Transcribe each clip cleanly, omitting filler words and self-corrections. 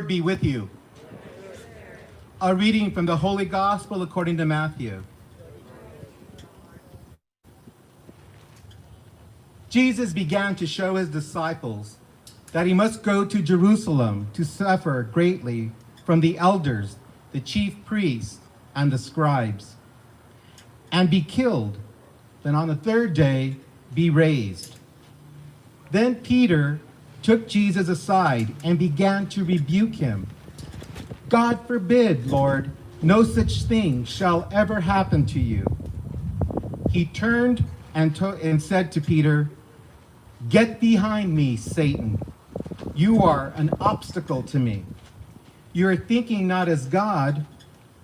Lord be with you. A reading from the Holy Gospel according to Matthew. Jesus began to show his disciples that he must go to Jerusalem to suffer greatly from the elders, the chief priests, and the scribes, and be killed, then on the third day be raised. Then Peter took Jesus aside and began to rebuke him. God forbid, Lord, no such thing shall ever happen to you. He turned and said to Peter, "Get behind me, Satan. You are an obstacle to me. You are thinking not as God,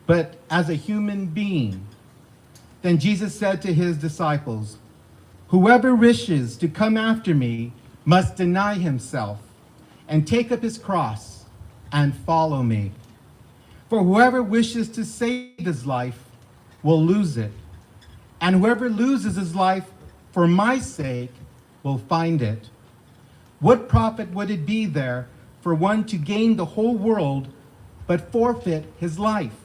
but as a human being." Then Jesus said to his disciples, "Whoever wishes to come after me must deny himself and take up his cross and follow me. For whoever wishes to save his life will lose it, and whoever loses his life for my sake will find it. What profit would it be there for one to gain the whole world but forfeit his life?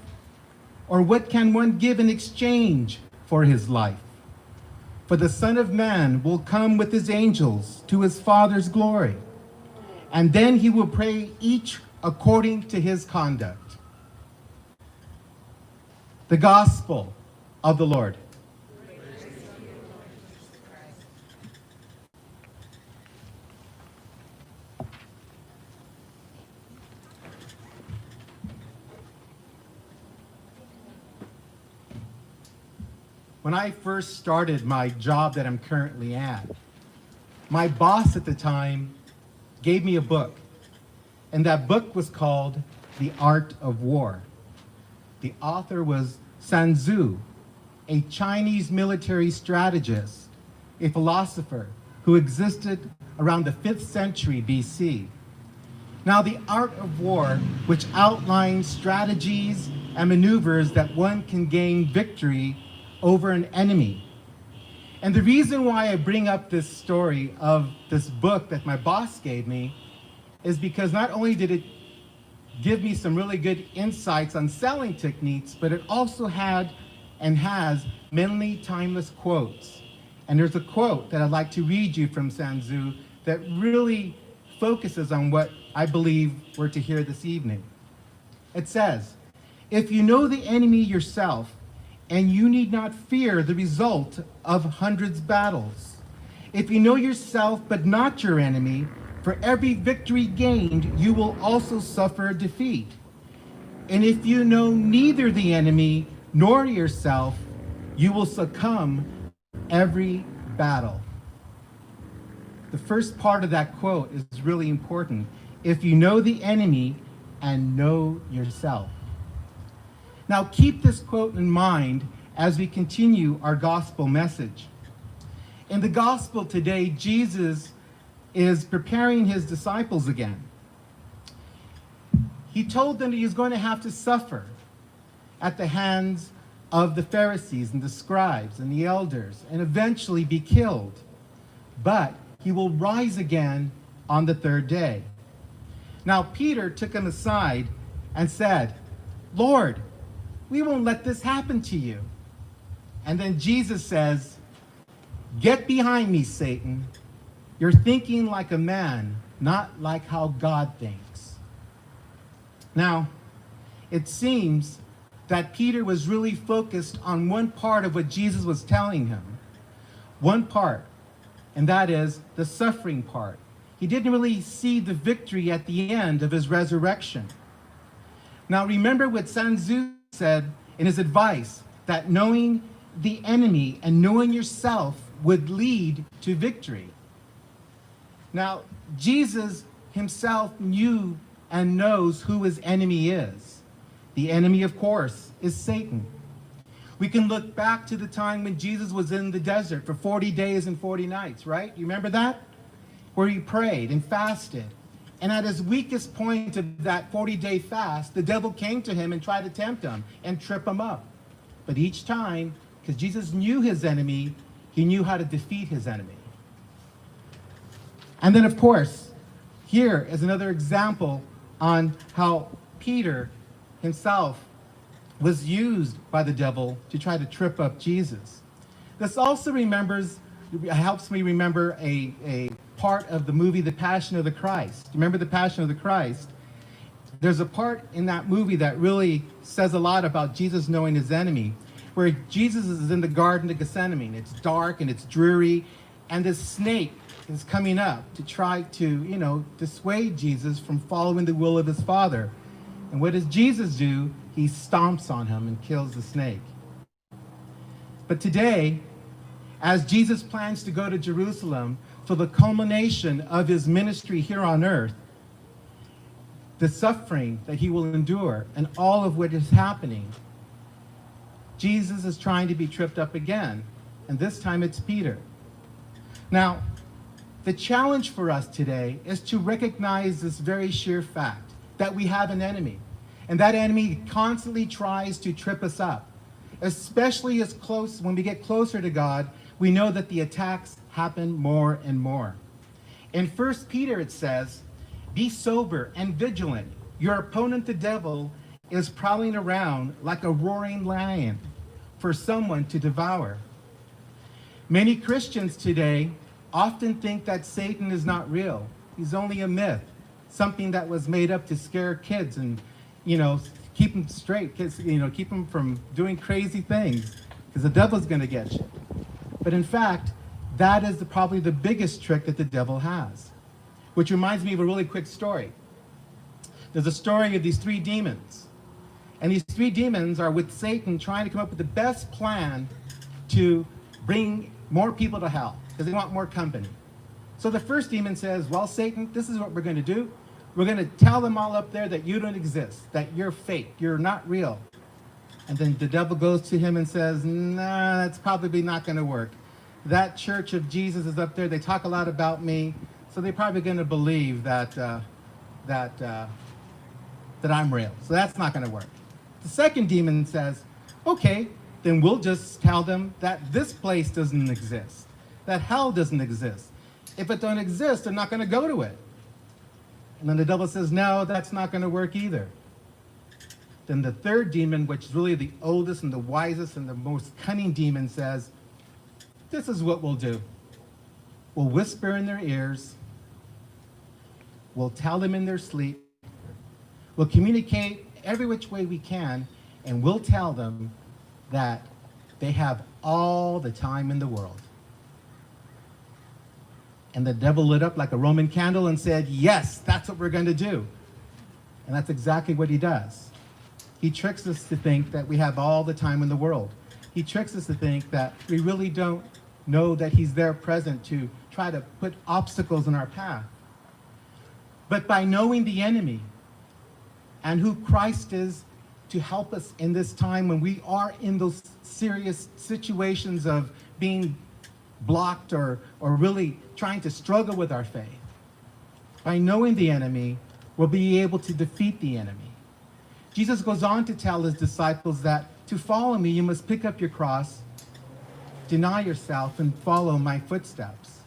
Or what can one give in exchange for his life? For the Son of Man will come with his angels to his Father's glory, and then he will pay each according to his conduct." The Gospel of the Lord. When I first started my job that I'm currently at, my boss at the time gave me a book, and that book was called The Art of War. The author was Sun Tzu, a Chinese military strategist, a philosopher who existed around the 5th century BC. Now, The Art of War, which outlines strategies and maneuvers that one can gain victory over an enemy. And the reason why I bring up this story of this book that my boss gave me is because not only did it give me some really good insights on selling techniques, but it also had and has many timeless quotes. And there's a quote that I'd like to read you from Sun Tzu that really focuses on what I believe we're to hear this evening. It says, "If you know the enemy yourself, and you need not fear the result of hundreds battles. If you know yourself but not your enemy, for every victory gained, you will also suffer defeat. And if you know neither the enemy nor yourself, you will succumb every battle." The first part of that quote is really important. If you know the enemy and know yourself. Now keep this quote in mind as we continue our gospel message. In the gospel today, Jesus is preparing his disciples again. He told them that he was going to have to suffer at the hands of the Pharisees and the scribes and the elders and eventually be killed. But he will rise again on the third day. Now Peter took him aside and said, "Lord, we won't let this happen to you." And then Jesus says, "Get behind me, Satan. You're thinking like a man, not like how God thinks." Now, it seems that Peter was really focused on one part of what Jesus was telling him. One part, and that is the suffering part. He didn't really see the victory at the end of his resurrection. Now, remember what Sun Tzu said in his advice, that knowing the enemy and knowing yourself would lead to victory. Now, Jesus himself knew and knows who his enemy is. The enemy, of course, is Satan. We can look back to the time when Jesus was in the desert for 40 days and 40 nights, right? You remember that? Where he prayed and fasted. And at his weakest point of that 40-day fast, the devil came to him and tried to tempt him and trip him up. But each time, because Jesus knew his enemy, he knew how to defeat his enemy. And then, of course, here is another example on how Peter himself was used by the devil to try to trip up Jesus. This also helps me remember a part of the movie The Passion of the Christ. Remember The Passion of the Christ? There's a part in that movie that really says a lot about Jesus knowing his enemy, where Jesus is in the Garden of Gethsemane. It's dark and it's dreary, and this snake is coming up to try to, dissuade Jesus from following the will of his Father. And what does Jesus do? He stomps on him and kills the snake. But today, as Jesus plans to go to Jerusalem for the culmination of his ministry here on earth, the suffering that he will endure and all of what is happening, Jesus is trying to be tripped up again, and this time it's Peter. Now, the challenge for us today is to recognize this very sheer fact that we have an enemy, and that enemy constantly tries to trip us up. Especially when we get closer to God, we know that the attacks happen more and more. In 1 Peter it says, "Be sober and vigilant. Your opponent, the devil, is prowling around like a roaring lion for someone to devour." Many Christians today often think that Satan is not real. He's only a myth, something that was made up to scare kids and, keep them straight, keep them from doing crazy things, because the devil's going to get you. But in fact, that is probably the biggest trick that the devil has, which reminds me of a really quick story. There's a story of these 3 demons, and these 3 demons are with Satan trying to come up with the best plan to bring more people to hell, because they want more company. So the first demon says, "Well, Satan, this is what we're going to do. We're going to tell them all up there that you don't exist, that you're fake, you're not real." And then the devil goes to him and says, "Nah, that's probably not going to work. That church of Jesus is up there. They talk a lot about me, so they're probably going to believe that I'm real. So that's not going to work." The second demon says, "Okay, then we'll just tell them that this place doesn't exist, that hell doesn't exist. If it don't exist, they're not going to go to it." And then the devil says, "No, that's not going to work either." Then the third demon, which is really the oldest and the wisest and the most cunning demon, says, "This is what we'll do. We'll whisper in their ears. We'll tell them in their sleep. We'll communicate every which way we can, and we'll tell them that they have all the time in the world." And the devil lit up like a Roman candle and said, "Yes, that's what we're going to do." And that's exactly what he does. He tricks us to think that we have all the time in the world. He tricks us to think that we really don't know that he's there present to try to put obstacles in our path. But by knowing the enemy and who Christ is to help us in this time when we are in those serious situations of being blocked or really trying to struggle with our faith, by knowing the enemy, we'll be able to defeat the enemy. Jesus goes on to tell his disciples that to follow me, you must pick up your cross, deny yourself, and follow my footsteps.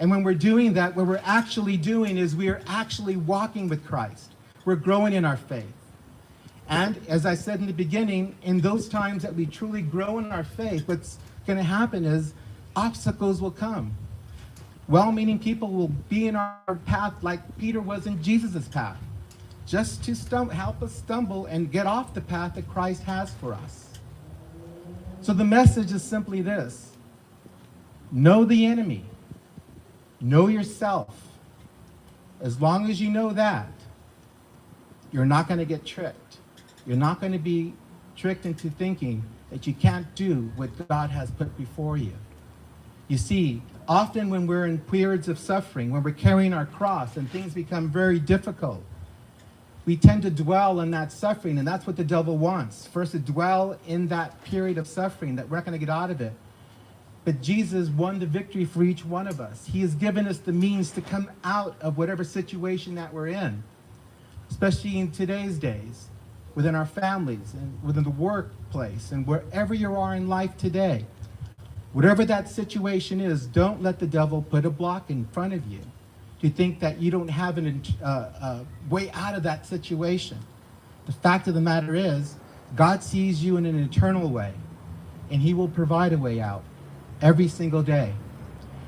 And when we're doing that, what we're actually doing is we are actually walking with Christ. We're growing in our faith. And as I said in the beginning, in those times that we truly grow in our faith, what's going to happen is obstacles will come. Well-meaning people will be in our path like Peter was in Jesus' path, just to help us stumble and get off the path that Christ has for us. So the message is simply this: know the enemy, know yourself. As long as you know that, you're not going to get tricked. You're not going to be tricked into thinking that you can't do what God has put before you. You see, often when we're in periods of suffering, when we're carrying our cross and things become very difficult, we tend to dwell in that suffering, and that's what the devil wants. First, to dwell in that period of suffering that we're not going to get out of it. But Jesus won the victory for each one of us. He has given us the means to come out of whatever situation that we're in, especially in today's days, within our families and within the workplace and wherever you are in life today. Whatever that situation is, don't let the devil put a block in front of you. to think that you don't have a way out of that situation. The fact of the matter is, God sees you in an eternal way, and He will provide a way out every single day.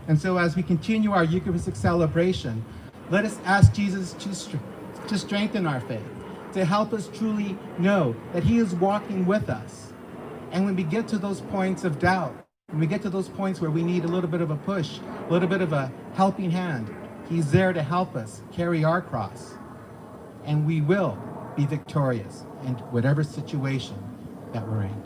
And so as we continue our Eucharistic celebration, let us ask Jesus to strengthen our faith, to help us truly know that He is walking with us. And when we get to those points of doubt, when we get to those points where we need a little bit of a push, a little bit of a helping hand, He's there to help us carry our cross. And we will be victorious in whatever situation that we're in.